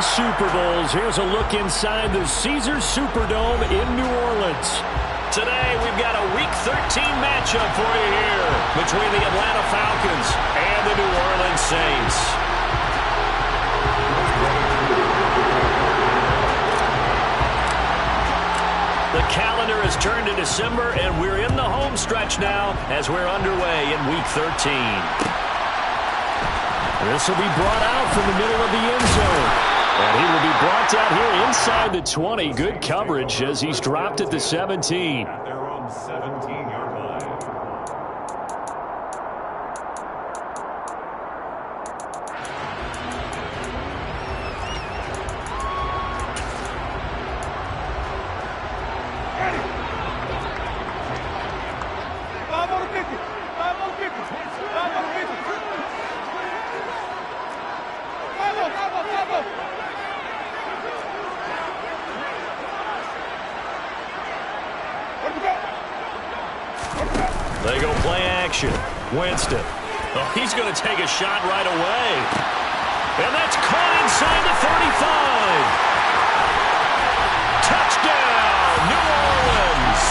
Super Bowls. Here's a look inside the Caesars Superdome in New Orleans. Today, we've got a Week 13 matchup for you here between the Atlanta Falcons and the New Orleans Saints. The calendar has turned to December, and we're in the home stretch now as we're underway in Week 13. This will be brought out from the middle of the end zone. And he will be brought out here inside the 20. Good coverage as he's dropped at the 17. They're on the 17-yard line. They go play action. Winston. Oh, he's going to take a shot right away. And that's caught inside the 35. Touchdown, New Orleans.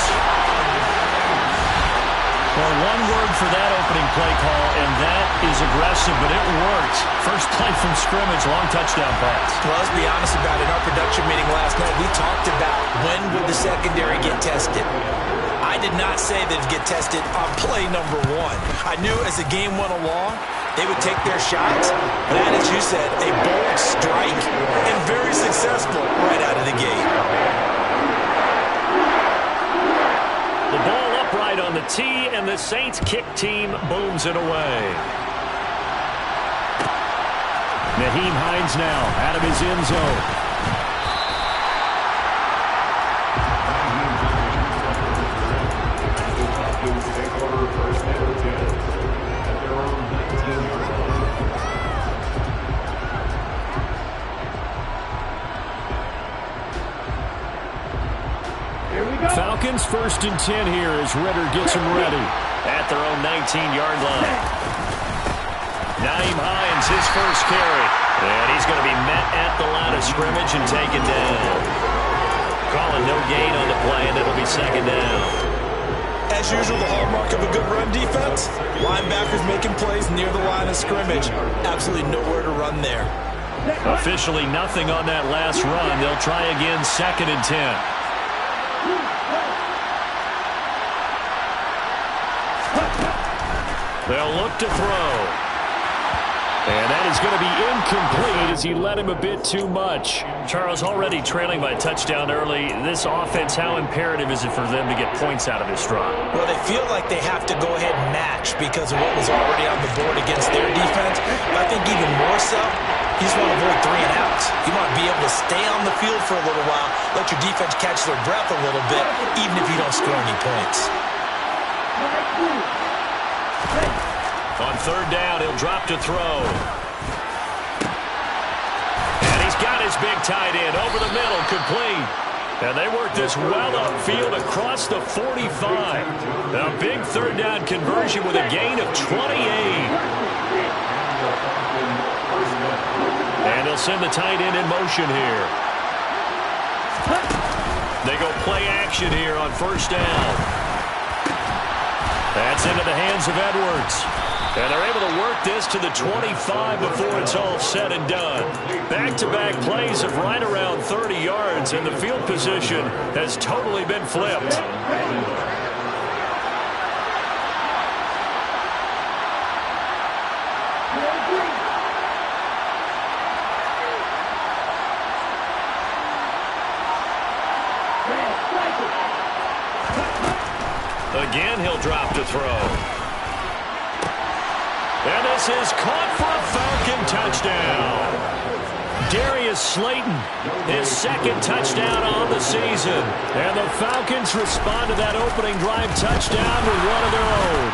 Well, one word for that opening play call, and that is aggressive, but it worked. First play from scrimmage, long touchdown pass. Well, let's be honest about it. In our production meeting last night, we talked about when would the secondary get tested. I did not say they'd get tested on play number one. I knew as the game went along, they would take their shots. That, as you said, a bold strike and very successful right out of the gate. The ball upright on the tee, and the Saints kick team booms it away. Nyheim Hines now out of his end zone. Falcons 1st and 10 here as Ritter gets them ready at their own 19-yard line. Nyheim Hines, his first carry. And he's going to be met at the line of scrimmage and taken down. Calling no gain on the play, and it'll be second down. As usual, the hallmark of a good run defense, linebackers making plays near the line of scrimmage. Absolutely nowhere to run there. Officially nothing on that last run. They'll try again 2nd and 10. They'll look to throw. And that is going to be incomplete as he led him a bit too much. Charles, already trailing by a touchdown early. This offense, how imperative is it for them to get points out of this drive? Well, they feel like they have to go ahead and match because of what was already on the board against their defense. But I think even more so, you just want to avoid 3 and outs. You want to be able to stay on the field for a little while, let your defense catch their breath a little bit, even if you don't score any points. On 3rd down, he'll drop to throw. And he's got his big tight end over the middle, complete. And they work this well upfield across the 45. A big 3rd down conversion with a gain of 28. And they'll send the tight end in motion here. They go play action here on 1st down. That's into the hands of Edwards. And they're able to work this to the 25 before it's all said and done. Back-to-back plays of right around 30 yards, and the field position has totally been flipped. Again, he'll drop to throw. And this is caught for a Falcon touchdown. Darius Slayton, his 2nd touchdown on the season. And the Falcons respond to that opening drive touchdown with one of their own.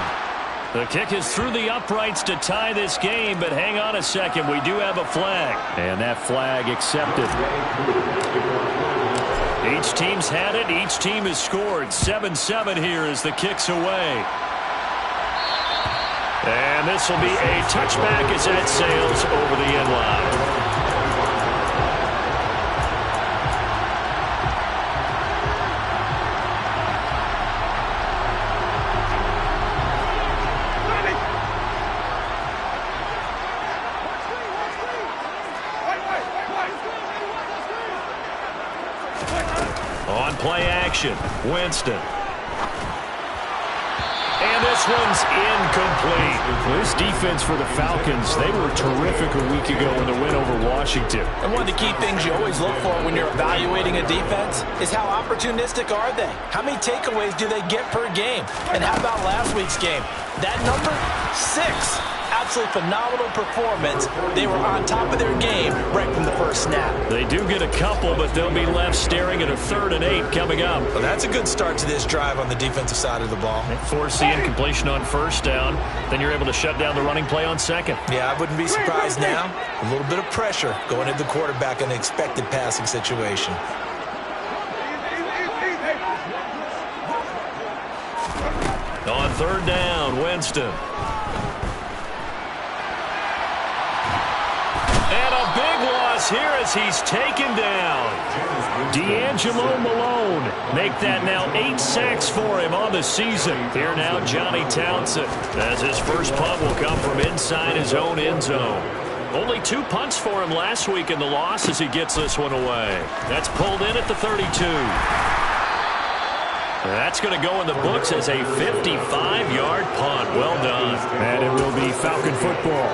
The kick is through the uprights to tie this game, but hang on a second. We do have a flag. And that flag accepted. Each team's had it. Each team has scored. 7-7 here as the kick's away. And this will be a touchback as that sails over the end line. On play action, Winston. And this one's incomplete. This defense for the Falcons, they were terrific a week ago in the win over Washington. And one of the key things you always look for when you're evaluating a defense is how opportunistic are they? How many takeaways do they get per game? And how about last week's game? That number, 6. Absolutely phenomenal performance. They were on top of their game right from the first snap. They do get a couple, but they'll be left staring at a 3rd and 8 coming up. Well, that's a good start to this drive on the defensive side of the ball. Force the incompletion on 1st down. Then you're able to shut down the running play on 2nd. Yeah, I wouldn't be surprised now. A little bit of pressure going into the quarterback in an expected passing situation. On 3rd down, Winston. And a big loss here as he's taken down. D'Angelo Malone make that now 8 sacks for him on the season. Here now, Johnny Townsend, as his first punt will come from inside his own end zone. Only 2 punts for him last week in the loss as he gets this one away. That's pulled in at the 32. That's going to go in the books as a 55-yard punt. Well done. And it will be Falcon football.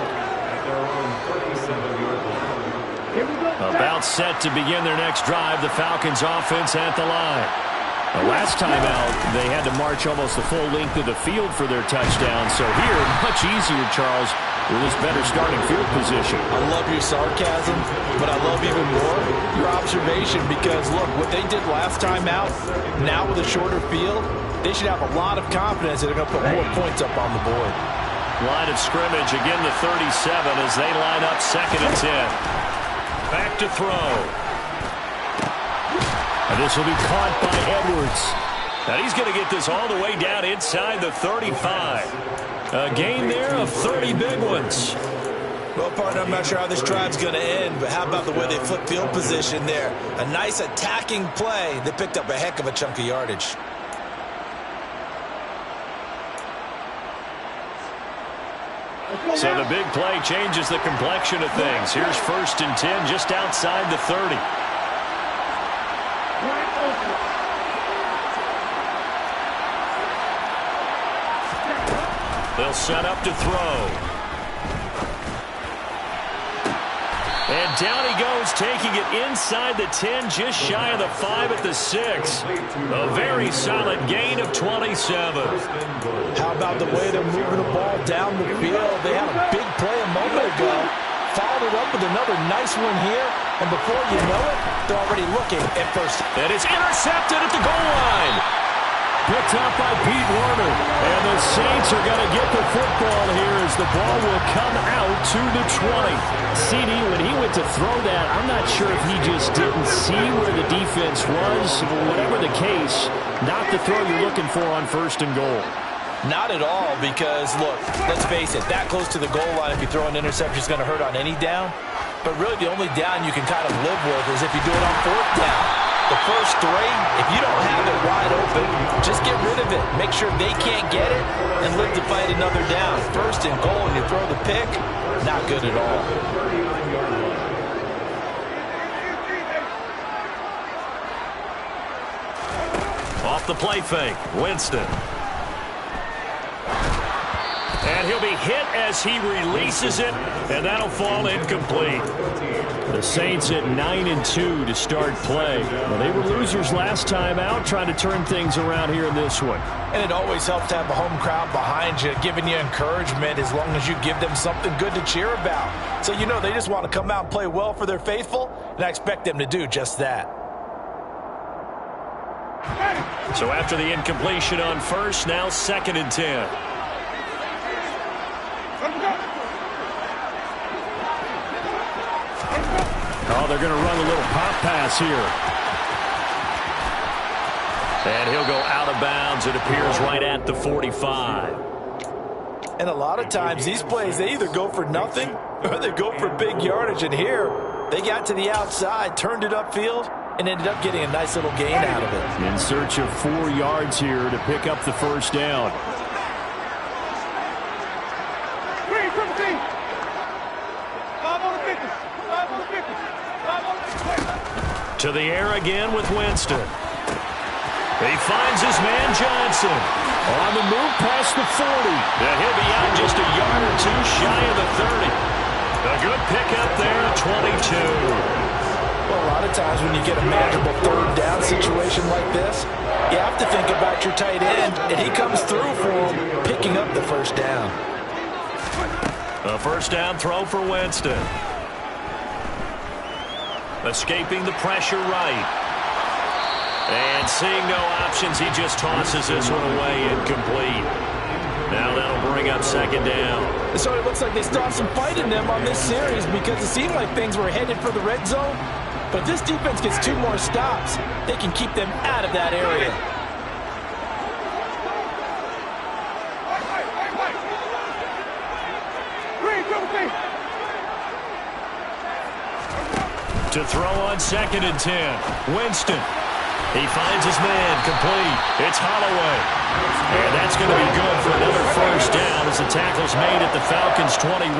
About set to begin their next drive, the Falcons offense at the line. The last time out, they had to march almost the full length of the field for their touchdown. So here, much easier, Charles, with this better starting field position. I love your sarcasm, but I love even more your observation because, look, what they did last time out, now with a shorter field, they should have a lot of confidence that they're going to put more points up on the board. Line of scrimmage, again the 37 as they line up 2nd and 10. Back to throw. And this will be caught by Edwards. And he's going to get this all the way down inside the 35. A gain there of 30 big ones. Well, partner, I'm not sure how this drive's going to end, but how about the way they flip field position there? A nice attacking play. They picked up a heck of a chunk of yardage. So the big play changes the complexion of things. Here's 1st and 10 just outside the 30. They'll set up to throw. And down he goes, taking it inside the 10, just shy of the 5 at the 6. A very solid gain of 27. How about the way they're moving the ball down the field? They had a big play a moment ago. Followed it up with another nice one here. And before you know it, they're already looking at 1st. And it's intercepted at the goal line. Picked up by Pete Warner. And the Saints are going to get the football here as the ball will come out to the 20. CD, when he went to throw that, I'm not sure if he just didn't see where the defense was. Whatever the case, not the throw you're looking for on 1st and goal. Not at all because, look, let's face it, that close to the goal line, if you throw an interception, is going to hurt on any down. But really the only down you can kind of live with is if you do it on 4th down. The first 3, if you don't have it wide open, just get rid of it. Make sure they can't get it and live to fight another down. 1st and goal and you throw the pick, not good at all. Off the play fake, Winston. And he'll be hit as he releases it, and that'll fall incomplete. The Saints at 9-2 to start play. Well, they were losers last time out, trying to turn things around here in this one. And it always helps to have a home crowd behind you, giving you encouragement as long as you give them something good to cheer about. So you know they just want to come out and play well for their faithful, and I expect them to do just that. So after the incompletion on 1st, now 2nd and 10. Oh, they're going to run a little pop pass here. And he'll go out of bounds, it appears, right at the 45. And a lot of times these plays, they either go for nothing or they go for big yardage. And here, they got to the outside, turned it upfield, and ended up getting a nice little gain out of it. In search of 4 yards here to pick up the 1st down. To the air again with Winston. He finds his man Johnson. On the move past the 40. And he'll be out just a yard or two shy of the 30. A good pickup there, 22. Well, a lot of times when you get a manageable third down situation like this, you have to think about your tight end, and he comes through for him, picking up the first down. A first down throw for Winston. Escaping the pressure right. And seeing no options, he just tosses this one away, incomplete. Now that'll bring up second down. So it looks like they still have some fight in them on this series because it seemed like things were headed for the red zone. But if this defense gets 2 more stops, they can keep them out of that area. To throw on 2nd and 10. Winston. He finds his man, complete. It's Holloway. And that's going to be good for another first down as the tackle's made at the Falcons' 21.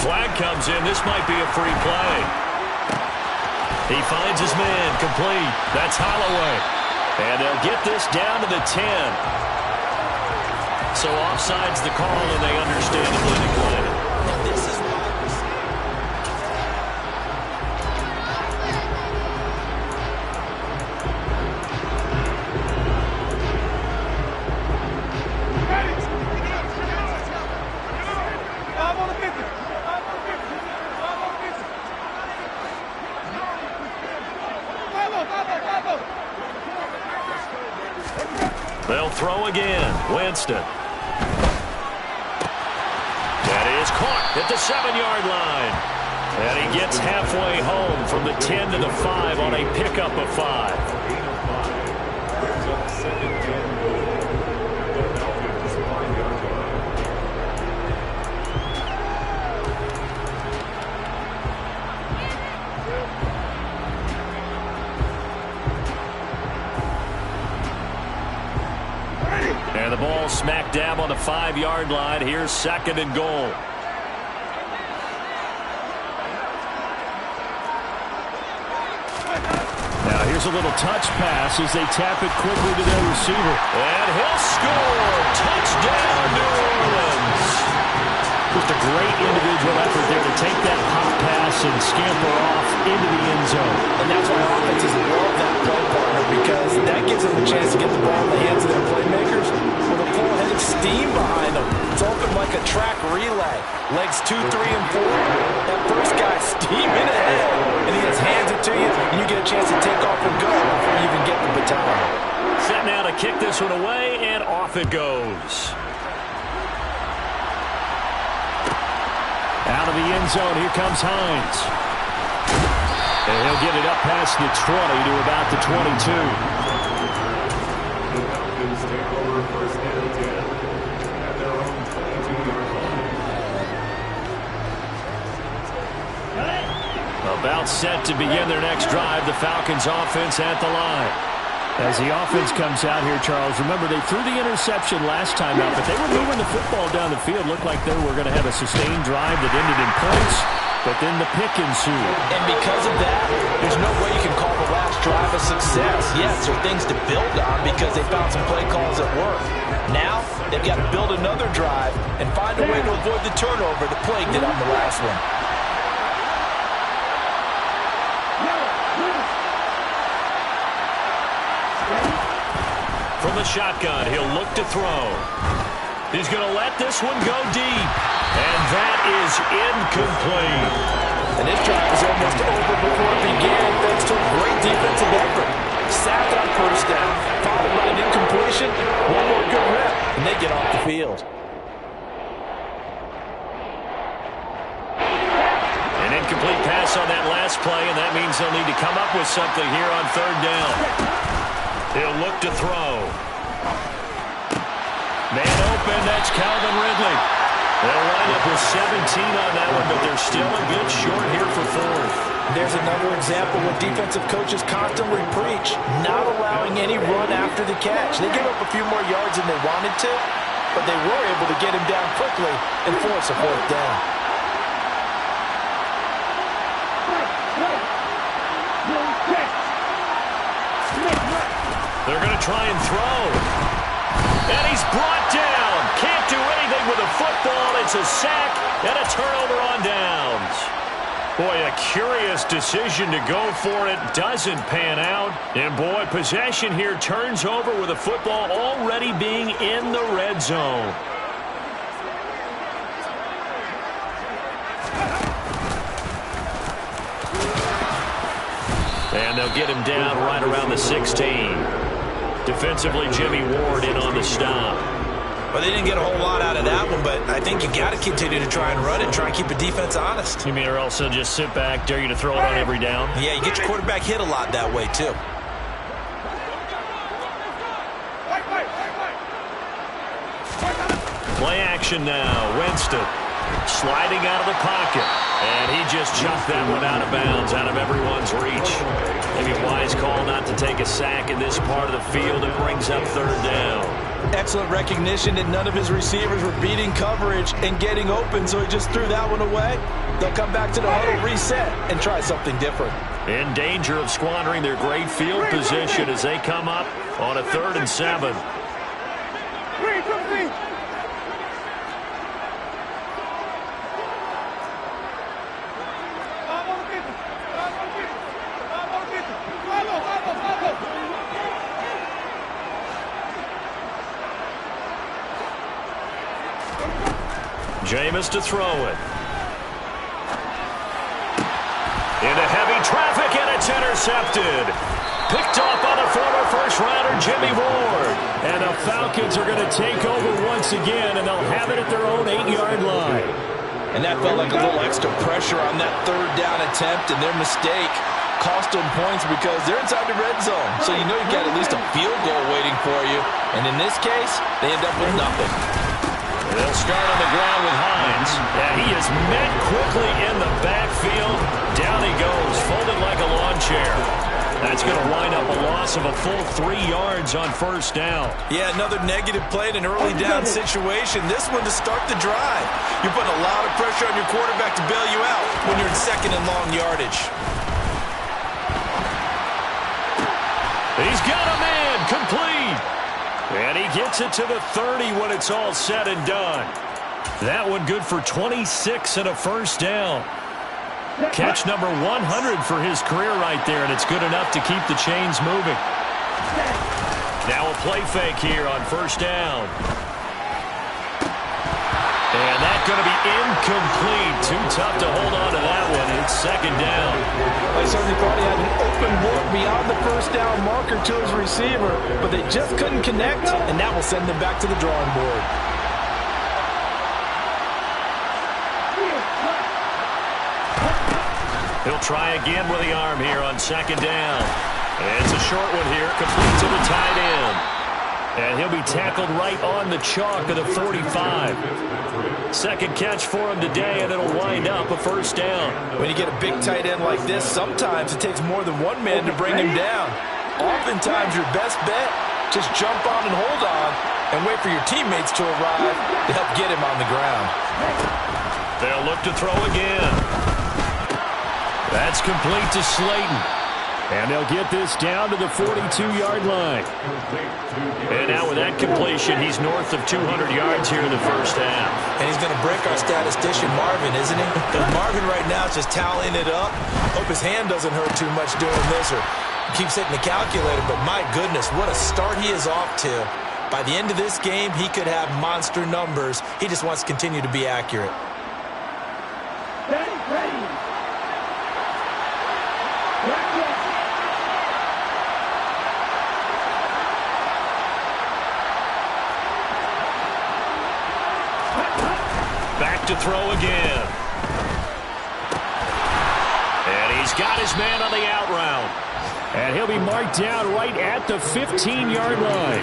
Flag comes in. This might be a free play. He finds his man, complete. That's Holloway. And they'll get this down to the 10. So offside's the call, and they understandably decline it. This is they'll throw again. Winston. That is caught at the 7-yard line. And he gets halfway home from the 10 to the 5 on a pickup of 5. And the ball smack dab on the 5-yard line. Here's 2nd and goal. Now here's a little touch pass as they tap it quickly to their receiver. And he'll score. Touchdown, New Orleans. Just a great individual effort there to take that pop pass and scamper off into the end zone. And that's why offenses love that play partner, because that gives them a chance to get the ball in the hands of their playmakers with a full-headed steam behind them. It's open like a track relay. Legs 2, 3, and 4. That first guy steaming ahead, and he just hands it to you, and you get a chance to take off and go before you even get the baton. Set now to kick this one away, and off it goes. Out of the end zone, here comes Hines. And he'll get it up past the 20 to about the 22. The Falcons take over first and 10 at their own 22-yard line. About set to begin their next drive, the Falcons offense at the line. As the offense comes out here, Charles, remember they threw the interception last time out, but they were moving the football down the field. Looked like they were going to have a sustained drive that ended in points, but then the pick ensued. And because of that, there's no way you can call the last drive a success. Yes, there are things to build on because they found some play calls that work. Now, they've got to build another drive and find a way to avoid the turnover that plagued it on the last one. From the shotgun, he'll look to throw. He's going to let this one go deep. And that is incomplete. And this drive is almost over before it began thanks to a great defensive effort. Sacked on first down, followed by an incompletion. One more good rep, and they get off the field. An incomplete pass on that last play, and that means they'll need to come up with something here on 3rd down. He'll look to throw. Man open, that's Calvin Ridley. They'll line up with 17 on that one, but they're still a bit short here for 4th. There's another example what defensive coaches constantly preach, not allowing any run after the catch. They gave up a few more yards than they wanted to, but they were able to get him down quickly and force a fourth down. They're going to try and throw. And he's brought down. Can't do anything with the football. It's a sack and a turnover on downs. Boy, a curious decision to go for it. Doesn't pan out. And, boy, possession here turns over with the football already being in the red zone. And they'll get him down right around the 16. Defensively, Jimmy Ward in on the stop. Well, they didn't get a whole lot out of that one, but I think you got to continue to try and run it and try and keep the defense honest. You mean or else they'll just sit back, dare you to throw it on every down? Yeah, you get your quarterback hit a lot that way, too. Play action now. Winston sliding out of the pocket. And he just chucked that one out of bounds, out of everyone's reach. Maybe wise call not to take a sack in this part of the field. It brings up third down. Excellent recognition that none of his receivers were beating coverage and getting open, so he just threw that one away. They'll come back to the huddle, reset, and try something different. In danger of squandering their great field position as they come up on a 3rd and 7. Jameis to throw it. Into heavy traffic, and it's intercepted. Picked off by the former first-rounder Jimmy Ward. And the Falcons are going to take over once again, and they'll have it at their own 8-yard line. And that felt like a little extra pressure on that 3rd down attempt, and their mistake cost them points because they're inside the red zone. So you know you've got at least a field goal waiting for you. And in this case, they end up with nothing. They'll start on the ground with Hines. And he is met quickly in the backfield. Down he goes, folded like a lawn chair. That's going to wind up a loss of a full 3 yards on first down. Yeah, another negative play in an early down situation. This one to start the drive. You're putting a lot of pressure on your quarterback to bail you out when you're in 2nd and long yardage. He's got a man complete. And he gets it to the 30 when it's all said and done. That one good for 26 and a first down. Catch number 100 for his career right there, and it's good enough to keep the chains moving. Now a play fake here on first down. And that's going to be incomplete. Too tough to hold on to that one. It's 2nd down. I certainly thought he had an open look beyond the first down marker to his receiver, but they just couldn't connect, and that will send them back to the drawing board. He'll try again with the arm here on 2nd down. And it's a short one here, complete to the tight end. And he'll be tackled right on the chalk of the 45. 2nd catch for him today, and it'll wind up a first down. When you get a big tight end like this, sometimes it takes more than one man to bring him down. Oftentimes, your best bet, just jump on and hold on and wait for your teammates to arrive to help get him on the ground. They'll look to throw again. That's complete to Slayton. And they'll get this down to the 42-yard line. And now with that completion, he's north of 200 yards here in the first half. And he's going to break our statistician Marvin, isn't he? Because Marvin right now is just tallying it up. Hope his hand doesn't hurt too much doing this or keeps hitting the calculator. But my goodness, what a start he is off to. By the end of this game, he could have monster numbers. He just wants to continue to be accurate. Back to throw again. And he's got his man on the out route. And he'll be marked down right at the 15-yard line.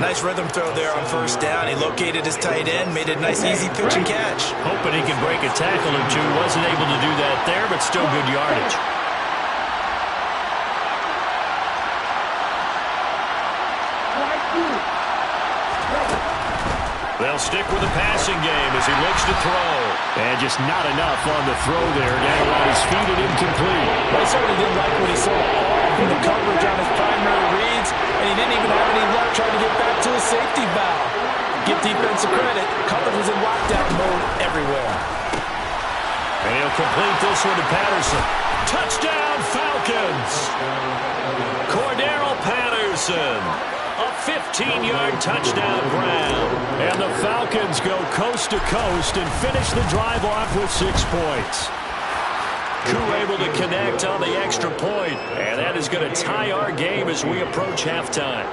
Nice rhythm throw there on first down. He located his tight end, made a nice easy pitch and catch. Hoping he can break a tackle or two. Wasn't able to do that there, but still good yardage. They'll stick with the passing game as he looks to throw. And just not enough on the throw there. Down around his feet and incomplete. Well, he certainly didn't like what he saw from the coverage on his primary reads, and he didn't even have any luck trying to get back to his safety valve. Give defensive credit. Coverage was in lockdown mode everywhere. And he'll complete this one to Patterson. Touchdown, Falcons! Cordero Patterson. A 15-yard touchdown grab. And the Falcons go coast to coast and finish the drive off with 6 points. Koo able to connect on the extra point. And that is going to tie our game as we approach halftime.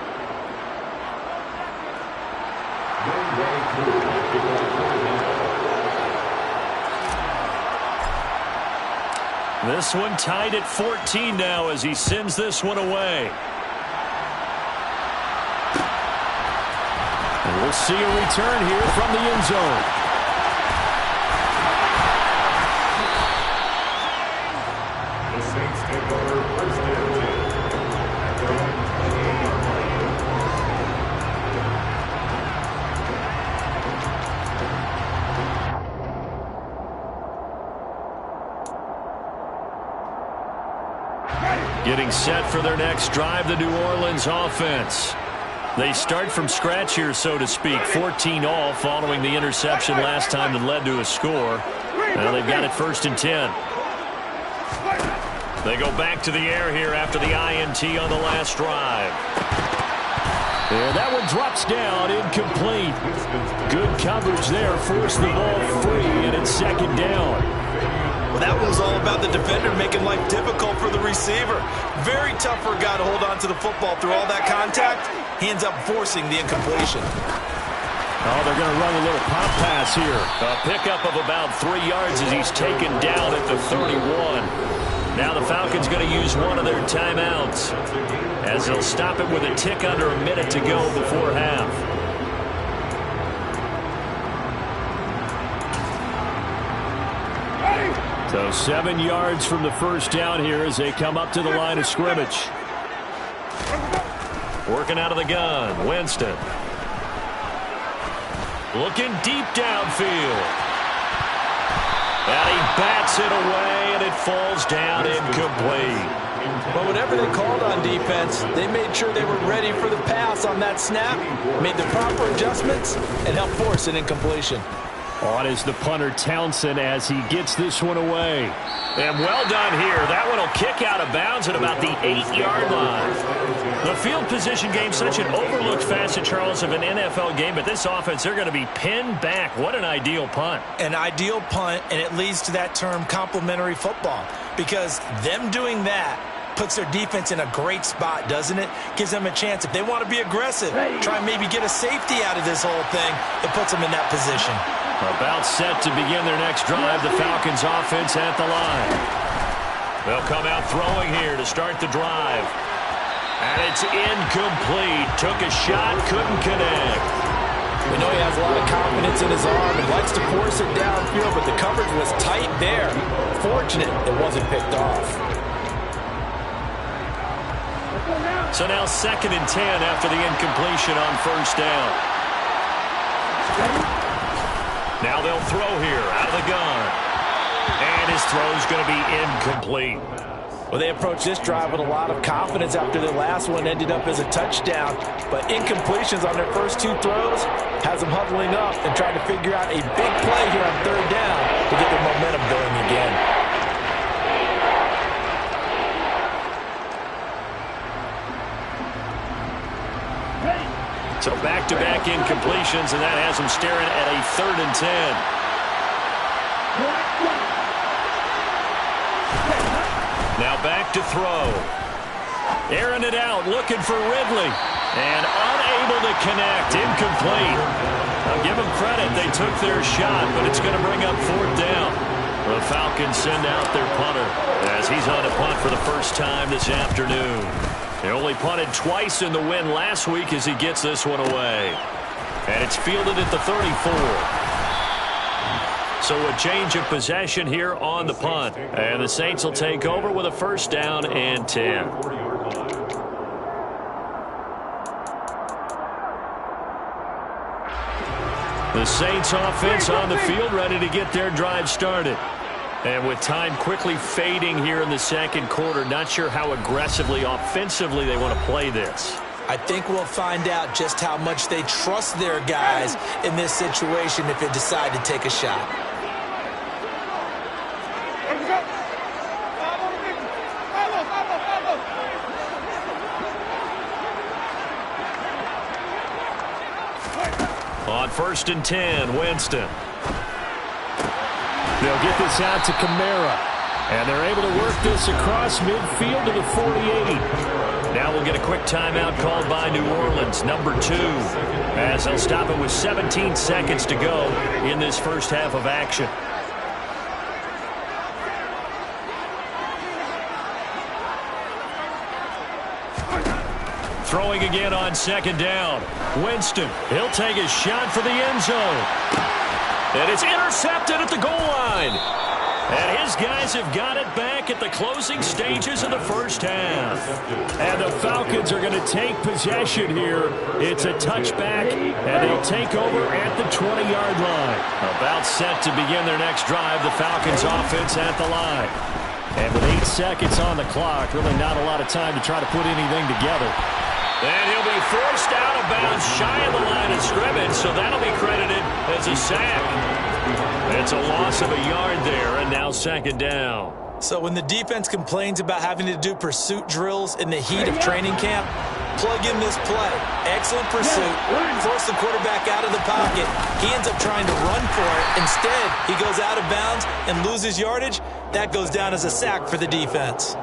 This one tied at 14 now as he sends this one away. And we'll see a return here from the end zone. The Saints take over first and 10 at their own 28-yard line. Getting set for their next drive, the New Orleans offense. They start from scratch here, so to speak. 14 all following the interception last time that led to a score. Now they've got it 1st and 10. They go back to the air here after the INT on the last drive. And that one drops down, incomplete. Good coverage there, forced the ball free, and it's 2nd down. Well, that was all about the defender making life difficult for the receiver. Very tough for a guy to hold on to the football through all that contact. He ends up forcing the incompletion. Oh, they're going to run a little pop pass here. A pickup of about 3 yards as he's taken down at the 31. Now the Falcons going to use one of their timeouts as they'll stop it with a tick under a minute to go before half. So 7 yards from the first down here as they come up to the line of scrimmage. Working out of the gun, Winston. Looking deep downfield. And he bats it away, and it falls down incomplete. But whatever they called on defense, they made sure they were ready for the pass on that snap, made the proper adjustments, and helped force an incompletion. On is the punter Townsend as he gets this one away. And well done here. That one will kick out of bounds at about the 8-yard line. The field position game, such an overlooked facet, Charles, of an NFL game, but this offense, they're going to be pinned back. What an ideal punt. An ideal punt, and it leads to that term complementary football, because them doing that puts their defense in a great spot, doesn't it? Gives them a chance. If they want to be aggressive, try and maybe get a safety out of this whole thing, it puts them in that position. About set to begin their next drive, the Falcons offense at the line. They'll come out throwing here to start the drive. And it's incomplete. Took a shot, couldn't connect. We know he has a lot of confidence in his arm and likes to force it downfield, but the coverage was tight there. Fortunate it wasn't picked off. So now 2nd and 10 after the incompletion on first down. Now they'll throw here out of the gun. And his throw's going to be incomplete. Well, they approached this drive with a lot of confidence after their last one ended up as a touchdown. But incompletions on their first 2 throws has them huddling up and trying to figure out a big play here on 3rd down to get their momentum going again. So back-to-back incompletions, and that has them staring at a 3rd and 10. Now back to throw. Airing it out, looking for Ridley. And unable to connect, incomplete. I'll give them credit, they took their shot, but it's going to bring up 4th down. The Falcons send out their punter as he's on a punt for the first time this afternoon. He only punted twice in the win last week as he gets this one away. And it's fielded at the 34. So a change of possession here on the punt. And the Saints will take over with a 1st down and 10. The Saints offense on the field, ready to get their drive started. And with time quickly fading here in the second quarter, not sure how aggressively, offensively they want to play this. I think we'll find out just how much they trust their guys in this situation if they decide to take a shot. On 1st and 10, Winston. They'll get this out to Kamara. And they're able to work this across midfield to the 48. Now we'll get a quick timeout called by New Orleans, number 2. As they'll stop it with 17 seconds to go in this first half of action. Throwing again on 2nd down. Winston, he'll take a shot for the end zone. And it's intercepted at the goal line. And his guys have got it back at the closing stages of the first half. And the Falcons are going to take possession here. It's a touchback, and they'll take over at the 20-yard line. About set to begin their next drive, the Falcons offense at the line. And with 8 seconds on the clock, really not a lot of time to try to put anything together. And he'll be forced out of bounds shy of the line of scrimmage, so that'll be credited as a sack. It's a loss of a yard there, and now 2nd down. So when the defense complains about having to do pursuit drills in the heat of training camp, plug in this play. Excellent pursuit. Force the quarterback out of the pocket. He ends up trying to run for it. Instead, he goes out of bounds and loses yardage. That goes down as a sack for the defense.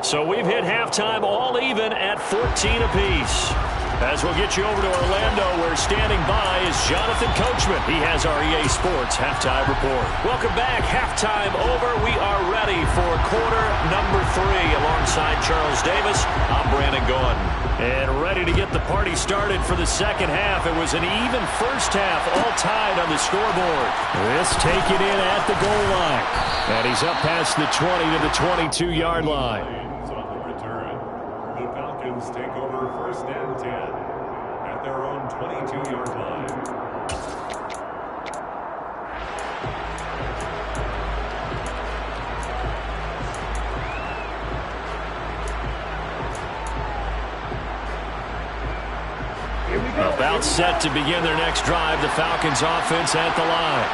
So we've hit halftime all even at 14 apiece. As we'll get you over to Orlando, where standing by is Jonathan Coachman. He has our EA Sports Halftime Report. Welcome back. Halftime over. We are ready for quarter number 3. Alongside Charles Davis, I'm Brandon Gordon. And ready to get the party started for the second half. It was an even first half, all tied on the scoreboard. This taken in at the goal line. And he's up past the 20 to the 22-yard line. The Falcons take over 1st and 10 at their own 22-yard line. About set to begin their next drive, the Falcons offense at the line.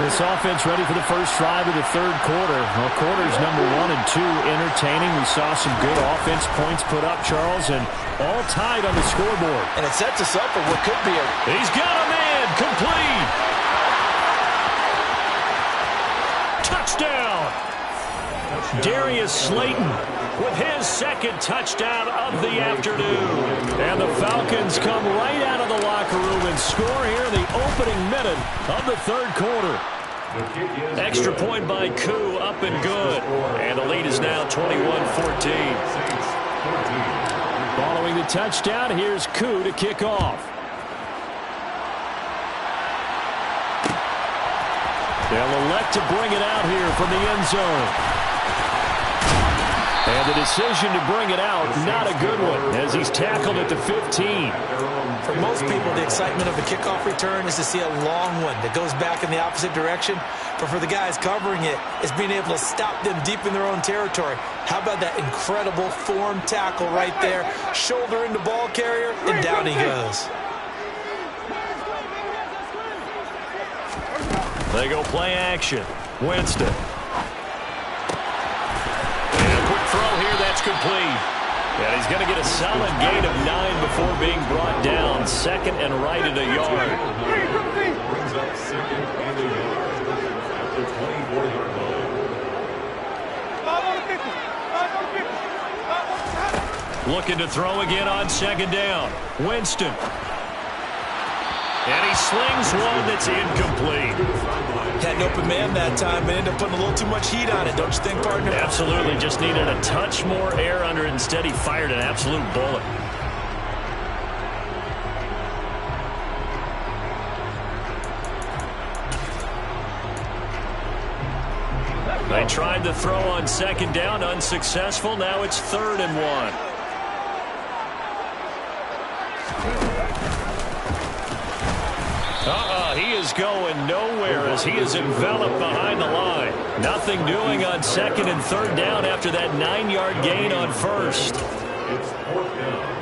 This offense ready for the first drive of the third quarter. Well, quarters number 1 and 2 entertaining. We saw some good offense points put up, Charles, and all tied on the scoreboard. And it sets us up for what could be a... He's got a man, complete. Touchdown. Darius Slayton with his second touchdown of the afternoon. And the Falcons come right out of the locker room and score here in the opening minute of the third quarter. Extra point by Koo, up and good. And the lead is now 21-14. Following the touchdown, here's Koo to kick off. They'll elect to bring it out here from the end zone. And the decision to bring it out, not a good one, as he's tackled at the 15. For most people, the excitement of a kickoff return is to see a long one that goes back in the opposite direction. But for the guys covering it, it's being able to stop them deep in their own territory. How about that incredible form tackle right there? Shoulder into ball carrier, and down he goes. They go play action. Winston. Throw here, that's complete. And he's going to get a solid gain of 9 before being brought down. 2nd and right at a yard. Brings up 2nd and a yard at the 24-yard line. Looking to throw again on 2nd down. Winston. And he slings one that's incomplete. Had an open man that time, but ended up putting a little too much heat on it, don't you think, partner? Absolutely. Just needed a touch more air under it. Instead, he fired an absolute bullet. They tried to throw on 2nd down, unsuccessful. Now it's 3rd and 1. He is going nowhere as he is enveloped behind the line. Nothing doing on second and third down after that 9-yard gain on first. It's fourth down.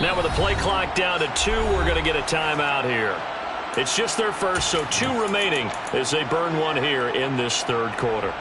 Now with the play clock down to 2, we're going to get a timeout here. It's just their first, so 2 remaining as they burn one here in this third quarter.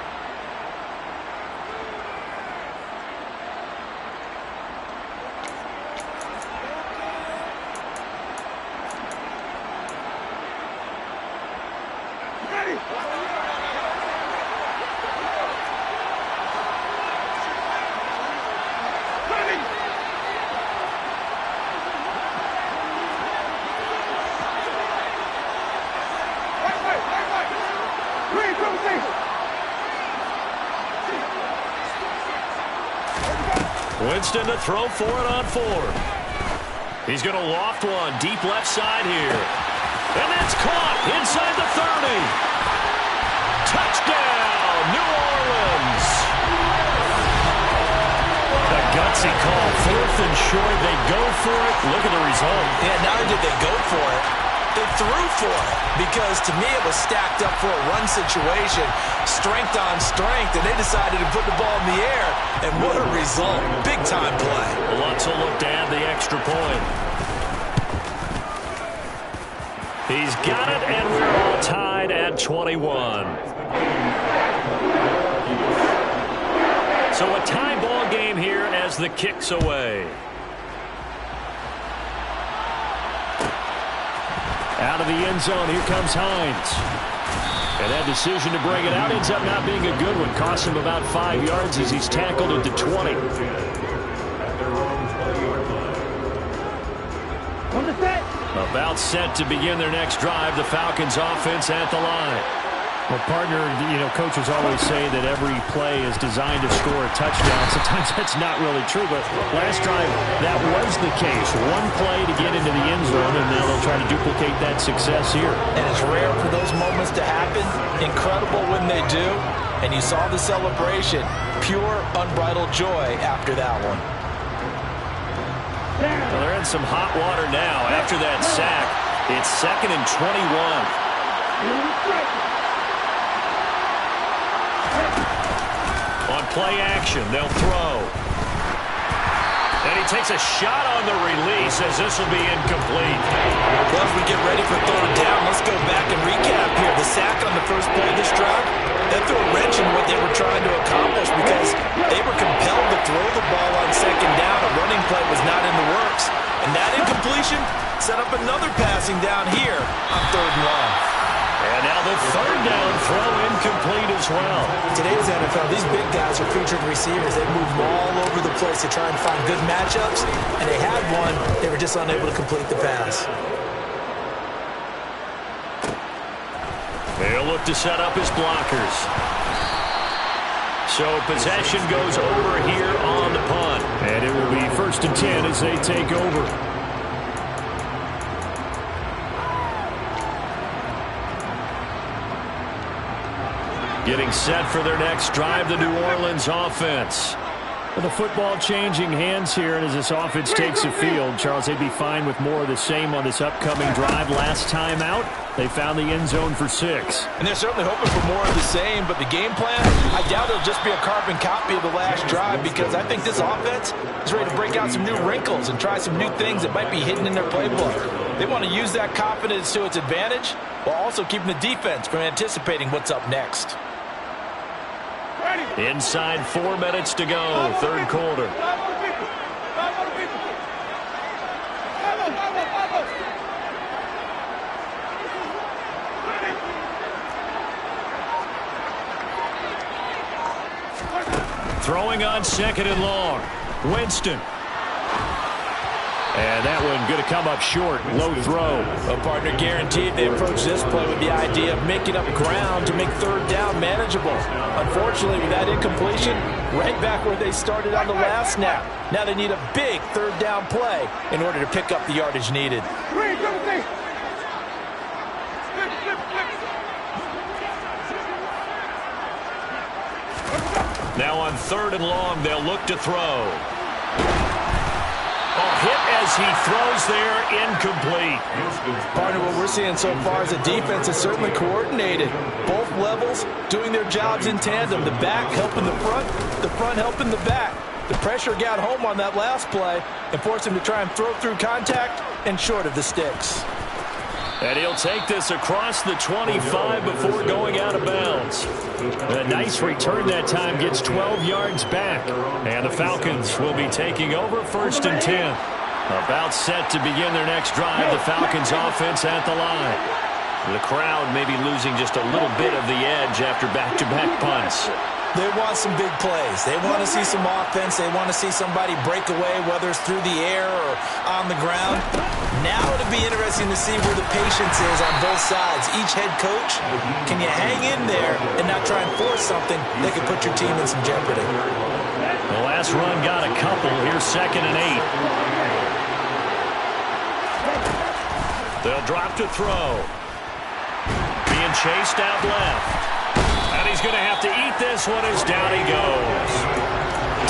Winston to throw for it on 4. He's going to loft one deep left side here. And that's caught inside the 30. Touchdown, New Orleans. A gutsy call. 4th and short. They go for it. Look at the result. Yeah, not only did they go for it, they threw for it, because to me it was stacked up for a run situation, strength on strength, and they decided to put the ball in the air, and what a result. Big-time play. Lutz will look to add the extra point. He's got it, and we're all tied at 21. So a tie ball game here as the kick's away. Out of the end zone, here comes Hines. And that decision to bring it out ends up not being a good one. Costs him about 5 yards as he's tackled at the 20. About set to begin their next drive. The Falcons offense at the line. Well, partner, coaches always say that every play is designed to score a touchdown. Sometimes that's not really true, but last drive, that was the case. One play to get into the end zone, and now they'll try to duplicate that success here. And it's rare for those moments to happen. Incredible when they do. And you saw the celebration. Pure, unbridled joy after that one. Well, they're in some hot water now after that sack. It's 2nd and 21. On play action, they'll throw. And he takes a shot on the release as this will be incomplete. Well, as we get ready for third down, let's go back and recap here. The sack on the first play of this drive, that threw a wrench in what they were trying to accomplish because they were compelled to throw the ball on second down. A running play was not in the works. And that incompletion set up another passing down here on 3rd and long. And now the 3rd down throw incomplete as well. Today's NFL, these big guys are featured receivers. They move all over the place to try and find good matchups. And they had one. They were just unable to complete the pass. They'll look to set up his blockers. So possession goes over here on the punt. And it will be 1st and 10 as they take over. Getting set for their next drive, the New Orleans offense. With the football changing hands here, and as this offense takes the field, Charles, they'd be fine with more of the same on this upcoming drive. Last time out, they found the end zone for 6. And they're certainly hoping for more of the same, but the game plan, I doubt it'll just be a carbon copy of the last drive, because I think this offense is ready to break out some new wrinkles and try some new things that might be hidden in their playbook. They want to use that confidence to its advantage while also keeping the defense from anticipating what's up next. Inside 4 minutes to go, 3rd quarter. Throwing on 2nd and long. Winston. And that one going to come up short. Low throw. Well, partner, guaranteed they approach this play with the idea of making up ground to make third down manageable. Unfortunately, with that incompletion, right back where they started on the last snap. Now they need a big third down play in order to pick up the yardage needed. Now on 3rd and long, they'll look to throw. Hit as he throws there, incomplete. Partner, what we're seeing so far is the defense is certainly coordinated. Both levels doing their jobs in tandem. The back helping the front helping the back. The pressure got home on that last play and forced him to try and throw through contact and short of the sticks. And he'll take this across the 25 before going out of bounds. A nice return that time, gets 12 yards back. And the Falcons will be taking over 1st and 10. About set to begin their next drive, the Falcons offense at the line. The crowd may be losing just a little bit of the edge after back-to-back punts. They want some big plays. They want to see some offense. They want to see somebody break away, whether it's through the air or on the ground. Now it'll be interesting to see where the patience is on both sides. Each head coach, can you hang in there and not try and force something that could put your team in some jeopardy? The last run got a couple. Here's 2nd and 8. They'll drop to throw. Being chased out left. And he's going to have to eat this one as down he goes.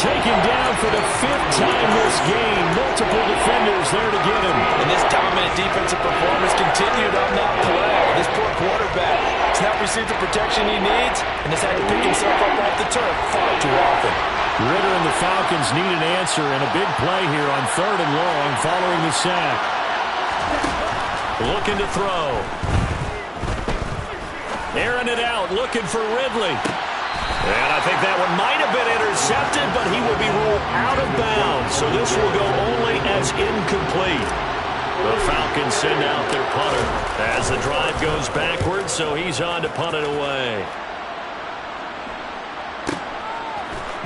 Taken down for the 5th time this game. Multiple defenders there to get him. And this dominant defensive performance continued on that play. This poor quarterback has not received the protection he needs and has had to pick himself up off the turf far too often. Ritter and the Falcons need an answer and a big play here on 3rd and long following the sack. Looking to throw. Airing it out, looking for Ridley. And I think that one might have been intercepted, but he will be ruled out of bounds. So this will go only as incomplete. The Falcons send out their punter as the drive goes backwards, so he's on to punt it away.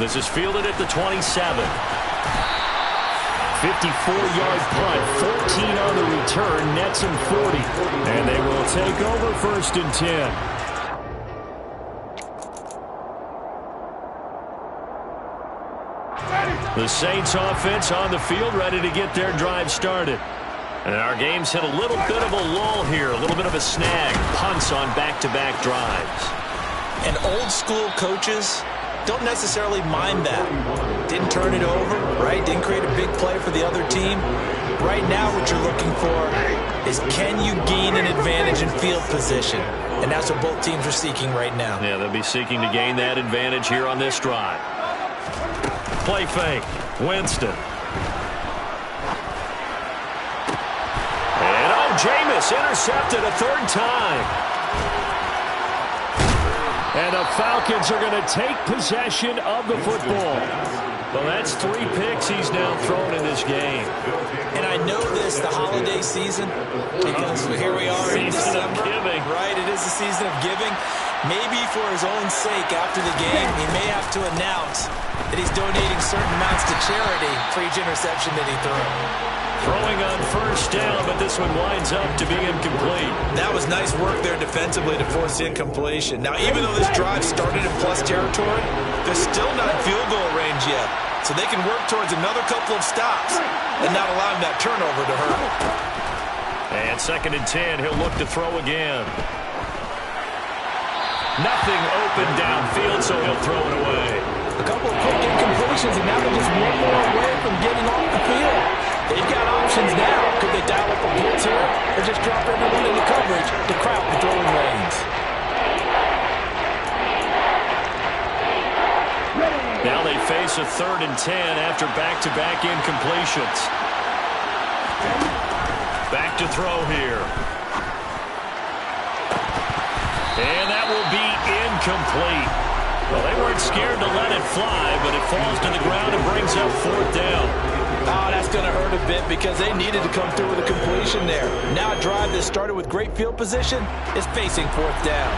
This is fielded at the 27. 54-yard punt, 14 on the return, nets him 40. And they will take over 1st and 10. The Saints offense on the field, ready to get their drive started. And our game's hit a little bit of a lull here, a little bit of a snag. Punts on back-to-back drives. And old-school coaches don't necessarily mind that. Didn't turn it over, right? Didn't create a big play for the other team. Right now what you're looking for is, can you gain an advantage in field position? And that's what both teams are seeking right now. Yeah, they'll be seeking to gain that advantage here on this drive. Play fake. Winston. And Jameis intercepted a 3rd time. And the Falcons are going to take possession of the football. Well, that's 3 picks he's now thrown in this game. And I know this, the holiday season, because here we are in December. Giving. Right, it is the season of giving. Maybe for his own sake after the game, he may have to announce that he's donating certain amounts to charity for each interception that he threw. Throwing on 1st down, but this one winds up to be incomplete. That was nice work there defensively to force the incompletion. Now, even though this drive started in plus territory, they're still not in field goal range yet. So they can work towards another couple of stops and not allowing that turnover to hurt. And 2nd and 10, he'll look to throw again. Nothing open downfield, so he'll throw it away. A couple of quick incompletions, and now they're just one more away from getting off the field. They've got options now. Could they dial up a blitz here or just drop everyone into coverage to crowd the throwing lanes? Now they face a 3rd and 10 after back-to-back incompletions. Back to throw here. And that will be incomplete. Well, they weren't scared to let it fly, but it falls to the ground and brings up 4th down. Oh, that's going to hurt a bit because they needed to come through with a completion there. Now a drive that started with great field position is facing 4th down.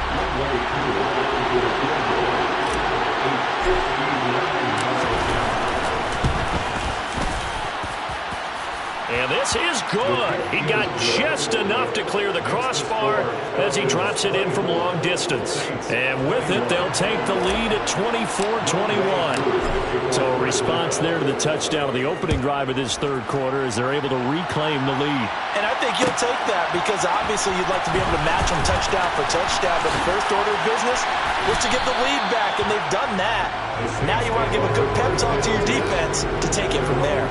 And pass is good. He got just enough to clear the crossbar as he drops it in from long distance. And with it, they'll take the lead at 24-21. So a response there to the touchdown of the opening drive of this third quarter as they're able to reclaim the lead. And I think you'll take that because obviously you'd like to be able to match them touchdown for touchdown, but the first order of business was to get the lead back, and they've done that. Now you want to give a good pep talk to your defense to take it from there.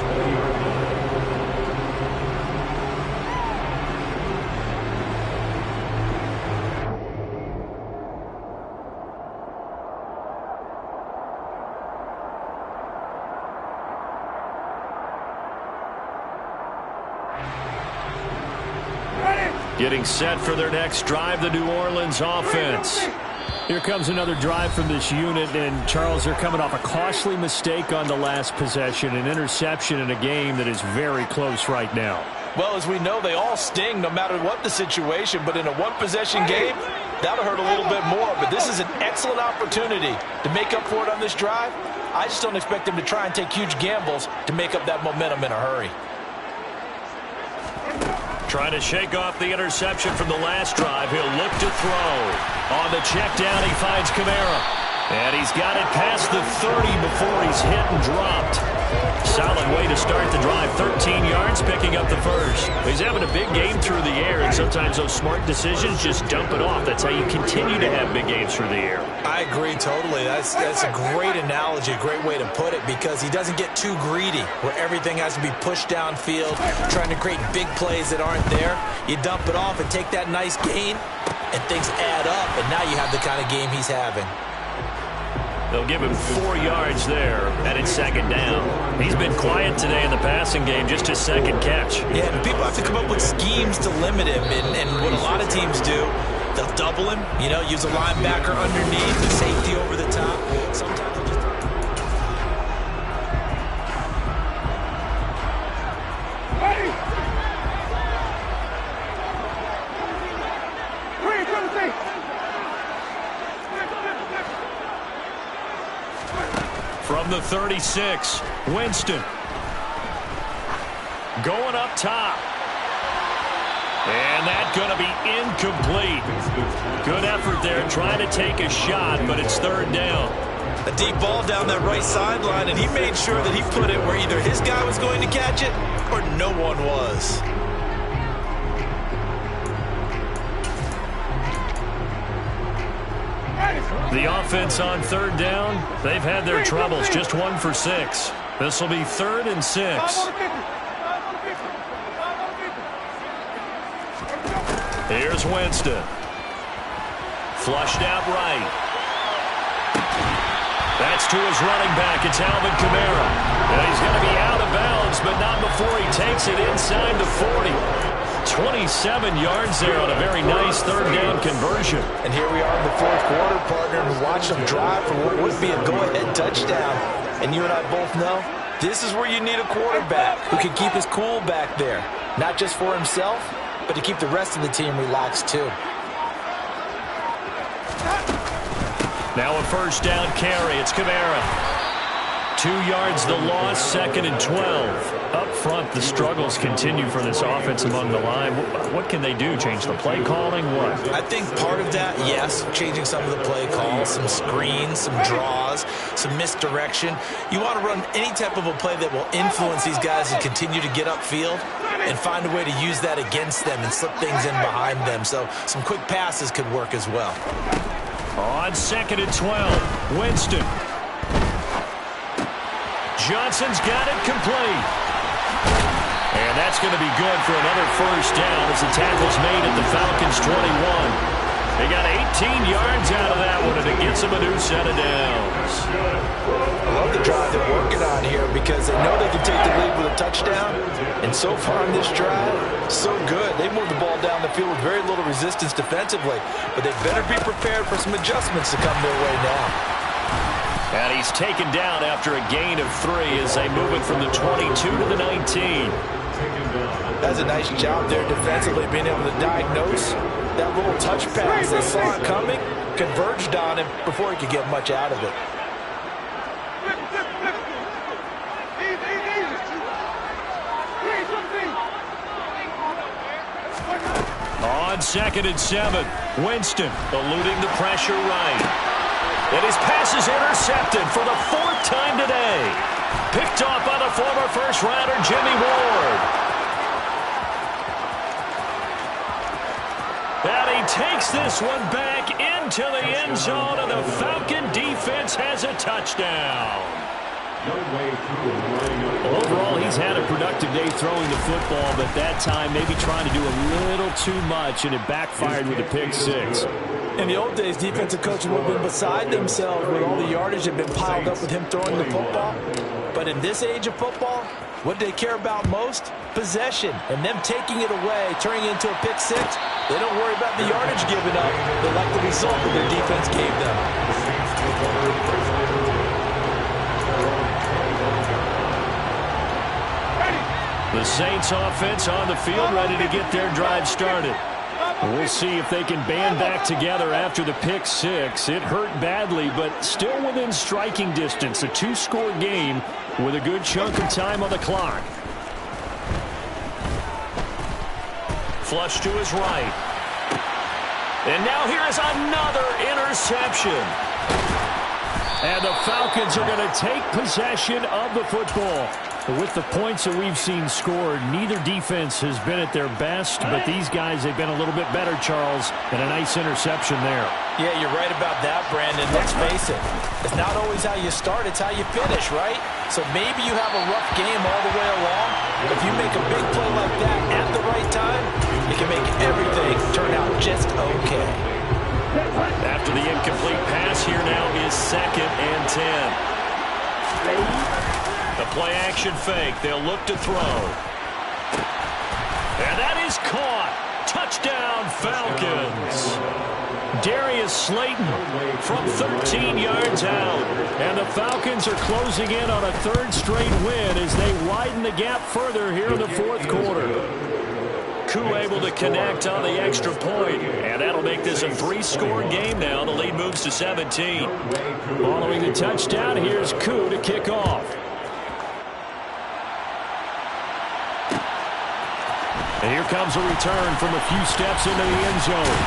Getting set for their next drive, the New Orleans offense. Here comes another drive from this unit, and Charles, they're coming off a costly mistake on the last possession, an interception in a game that is very close right now. Well, as we know, they all sting no matter what the situation, but in a one-possession game, that'll hurt a little bit more. But this is an excellent opportunity to make up for it on this drive. I just don't expect them to try and take huge gambles to make up that momentum in a hurry. Trying to shake off the interception from the last drive. He'll look to throw. On the check down, he finds Kamara. And he's got it past the 30 before he's hit and dropped. Solid way to start the drive. 13 yards, picking up the first. He's having a big game through the air, and sometimes those smart decisions just dump it off. That's how you continue to have big games through the air. I agree totally. That's a great analogy, a great way to put it, because he doesn't get too greedy where everything has to be pushed downfield, trying to create big plays that aren't there. You dump it off and take that nice gain, and things add up, and now you have the kind of game he's having. They'll give him 4 yards there, and it's second down. He's been quiet today in the passing game, just his second catch. Yeah, and people have to come up with schemes to limit him, and what a lot of teams do, they'll double him, use a linebacker underneath, the safety over the top. Sometimes they'll just... From the 36, Winston. Going up top. And that's going to be incomplete. Good effort there trying to take a shot, but it's third down. A deep ball down that right sideline, and he made sure that he put it where either his guy was going to catch it or no one was. The offense on third down, they've had their troubles, just 1 for 6. This will be 3rd and 6. Here's Winston. Flushed out right. That's to his running back. It's Alvin Kamara. And he's going to be out of bounds, but not before he takes it inside the 40. 27 yards there on a very nice third down conversion. And here we are in the fourth quarter, partner, and watch them drive for what would be a go-ahead touchdown. And you and I both know this is where you need a quarterback who can keep his cool back there. Not just for himself, but to keep the rest of the team relaxed too. Now a first down carry. It's Kamara. 2 yards the loss, 2nd and 12. Up front, the struggles continue for this offense among the line. What can they do? Change the play calling? What? I think part of that, yes, changing some of the play calls, some screens, some draws, some misdirection. You want to run any type of a play that will influence these guys and continue to get upfield and find a way to use that against them and slip things in behind them. So some quick passes could work as well. On 2nd and 12, Winston. Johnson's got it complete. And that's going to be good for another first down as the tackle's made at the Falcons' 21. They got 18 yards out of that one, and it gets them a new set of downs. I love the drive they're working on here because they know they can take the lead with a touchdown. And so far in this drive, so good. They moved the ball down the field with very little resistance defensively. But they better be prepared for some adjustments to come their way now. And he's taken down after a gain of 3 as they move it from the 22 to the 19. That's a nice job there defensively, being able to diagnose that little touch pass. They saw it coming, converged on him before he could get much out of it. On 2nd and 7, Winston eluding the pressure right. And his pass is intercepted for the 4th time today. Picked off by the former first-rounder Jimmy Ward. And he takes this one back into the end zone, and the Falcon defense has a touchdown. Well, overall, he's had a productive day throwing the football, but that time maybe trying to do a little too much, and it backfired with a pick six. In the old days, defensive coaches would have been beside themselves when all the yardage had been piled up with him throwing the football. But in this age of football, what they care about most? Possession. And them taking it away, turning it into a pick six, they don't worry about the yardage given up. They like the result that their defense gave them. The Saints offense on the field, ready to get their drive started. We'll see if they can band back together after the pick six. It hurt badly, but still within striking distance. A 2-score game with a good chunk of time on the clock. Flush to his right. And now here is another interception. And the Falcons are going to take possession of the football. With the points that we've seen scored, neither defense has been at their best, but these guys, they've been a little bit better, Charles, and a nice interception there. Yeah, you're right about that, Brandon. Let's face it. It's not always how you start, it's how you finish, right? So maybe you have a rough game all the way along, but if you make a big play like that at the right time, it can make everything turn out just okay. After the incomplete pass, here now is 2nd and 10. The play-action fake. They'll look to throw. And that is caught. Touchdown, Falcons. Darius Slayton from 13 yards out. And the Falcons are closing in on a 3rd straight win as they widen the gap further here in the 4th quarter. Koo able to connect on the extra point, and that'll make this a 3-score game now. The lead moves to 17. Following the touchdown, here's Koo to kick off. And here comes a return from a few steps into the end zone.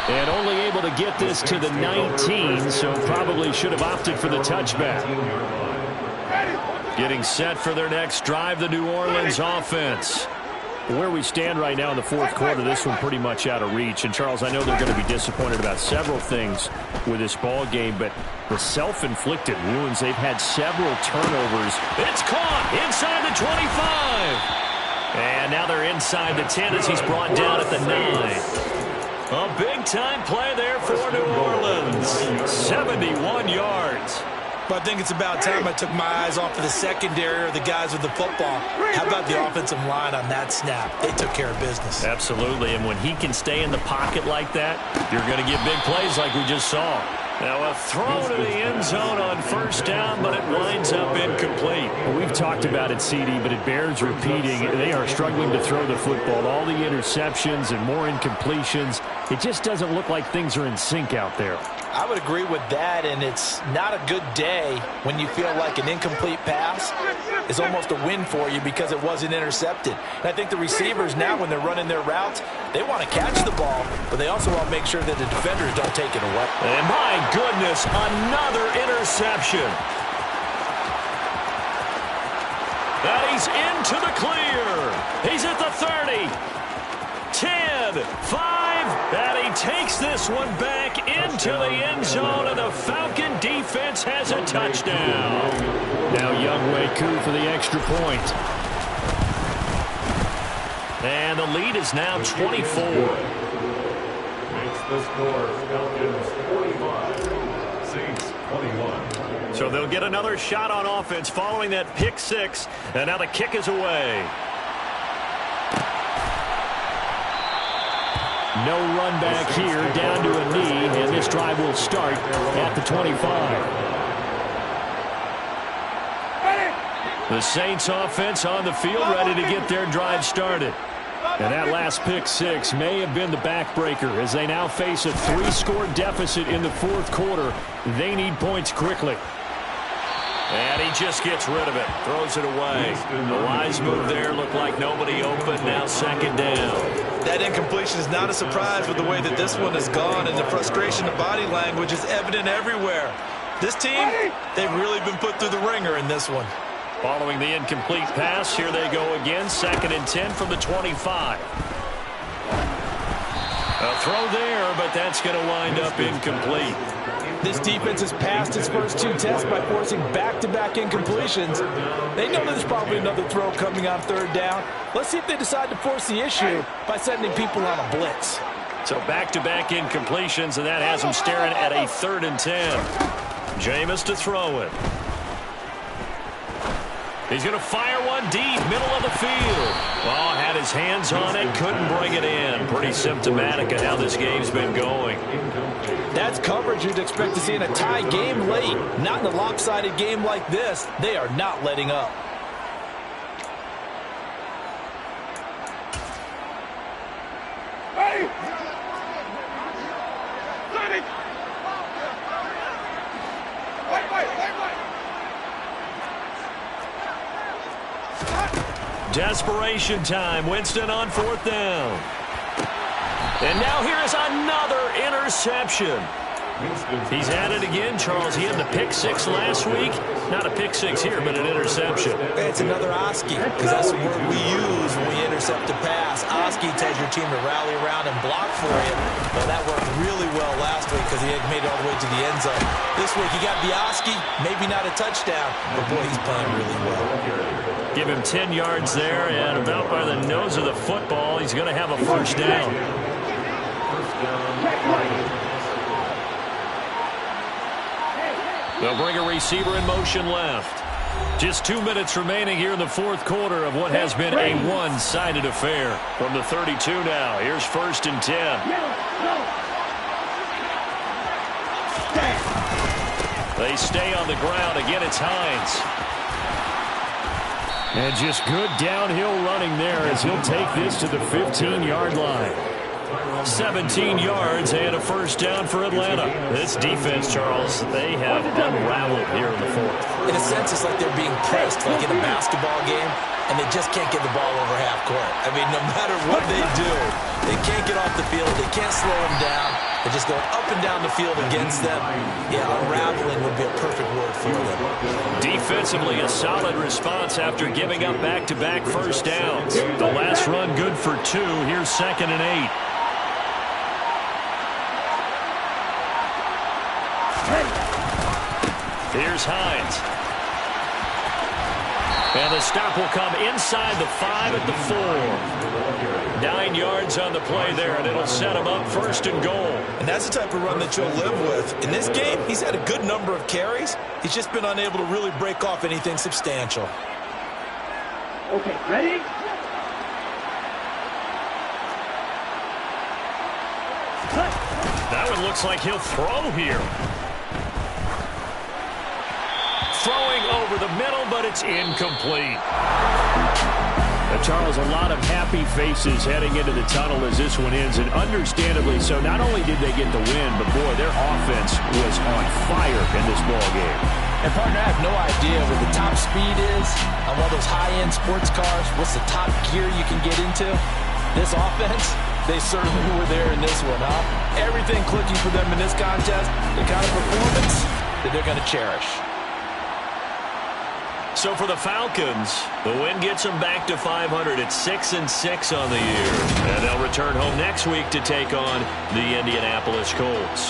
And only able to get this to the 19, so probably should have opted for the touchback. Getting set for their next drive, the New Orleans offense. Where we stand right now in the 4th quarter, this one pretty much out of reach. And, Charles, I know they're going to be disappointed about several things with this ball game, but the self-inflicted wounds, they've had several turnovers. It's caught inside the 25. And now they're inside the 10 as he's brought down at the 9. A big-time play there for New Orleans. 71 yards. But I think it's about time I took my eyes off of the secondary or the guys with the football. How about the offensive line on that snap? They took care of business. Absolutely, and when he can stay in the pocket like that, you're going to get big plays like we just saw. Now a throw to the end zone on 1st down, but it winds up incomplete. Well, we've talked about it, CD, but it bears repeating. They are struggling to throw the football. All the interceptions and more incompletions. It just doesn't look like things are in sync out there. I would agree with that, and it's not a good day when you feel like an incomplete pass is almost a win for you because it wasn't intercepted. And I think the receivers now, when they're running their routes, they want to catch the ball, but they also want to make sure that the defenders don't take it away. And my goodness, another interception. And he's into the clear. He's at the 30. 10, 5, and he takes this one back into the end zone, and the Falcon defense has a touchdown. Now Younghoe Koo for the extra point. And the lead is now 24. Makes the score Falcons 45, Saints 21. So they'll get another shot on offense following that pick six, and now the kick is away. No run back here, down to a knee, and this drive will start at the 25. The Saints offense on the field, ready to get their drive started. And that last pick six may have been the backbreaker as they now face a 3-score deficit in the 4th quarter. They need points quickly. And he just gets rid of it. Throws it away. The wise move there. Looked like nobody open. Now second down. That incompletion is not a surprise with the way that this one has gone, and the frustration of body language is evident everywhere. This team, they've really been put through the ringer in this one. Following the incomplete pass, here they go again. 2nd and 10 from the 25. A throw there, but that's going to wind up incomplete. This defense has passed its first 2 tests by forcing back-to-back incompletions. They know there's probably another throw coming on 3rd down. Let's see if they decide to force the issue by sending people on a blitz. So back-to-back incompletions, and that has them staring at a 3rd and 10. Jameis to throw it. He's going to fire one deep, middle of the field. Oh, had his hands on it, couldn't bring it in. Pretty symptomatic of how this game's been going. That's coverage you'd expect to see in a tie game late. Not in a lopsided game like this. They are not letting up. Hey! Desperation time. Winston on 4th down. And now here is another interception. He's at it again, Charles. He had the pick 6 last week. Not a pick 6 here, but an interception. It's another Oski, because that's the word we use when we intercept a pass. Oski tells your team to rally around and block for you. Well, that worked really well last week because he had made it all the way to the end zone. This week, he got the Oski, maybe not a touchdown, but boy, he's playing really well. Give him 10 yards there, and about by the nose of the football, he's going to have a 1st down. They'll bring a receiver in motion left. Just 2 minutes remaining here in the 4th quarter of what has been a one-sided affair. From the 32 now, here's 1st and 10. They stay on the ground. Again, it's Hines. And just good downhill running there as he'll take this to the 15-yard line. 17 yards and a 1st down for Atlanta. This defense, Charles, they have unraveled here in the 4th. In a sense, it's like they're being pressed like in a basketball game, and they just can't get the ball over half court. I mean, no matter what they do, they can't get off the field. They can't slow them down. They're just going up and down the field against them. Yeah, unraveling would be a perfect word for them. Defensively, a solid response after giving up back-to-back 1st downs. The last run good for 2. Here's 2nd and 8. Here's Hines. And the stop will come inside the 5 at the 4. 9 yards on the play there, and it'll set him up 1st and goal. And that's the type of run that you'll live with. In this game, he's had a good number of carries. He's just been unable to really break off anything substantial. Okay, ready? That one looks like he'll throw here. Throwing over the middle, but it's incomplete. Charles, a lot of happy faces heading into the tunnel as this one ends, and understandably so. Not only did they get the win, but boy, their offense was on fire in this ball game. And partner, I have no idea what the top speed is on one of those high-end sports cars. What's the top gear you can get into? This offense, they certainly were there in this one, huh? Everything clicking for them in this contest, the kind of performance that they're going to cherish. So for the Falcons, the win gets them back to 500 at 6-6 on the year. And they'll return home next week to take on the Indianapolis Colts.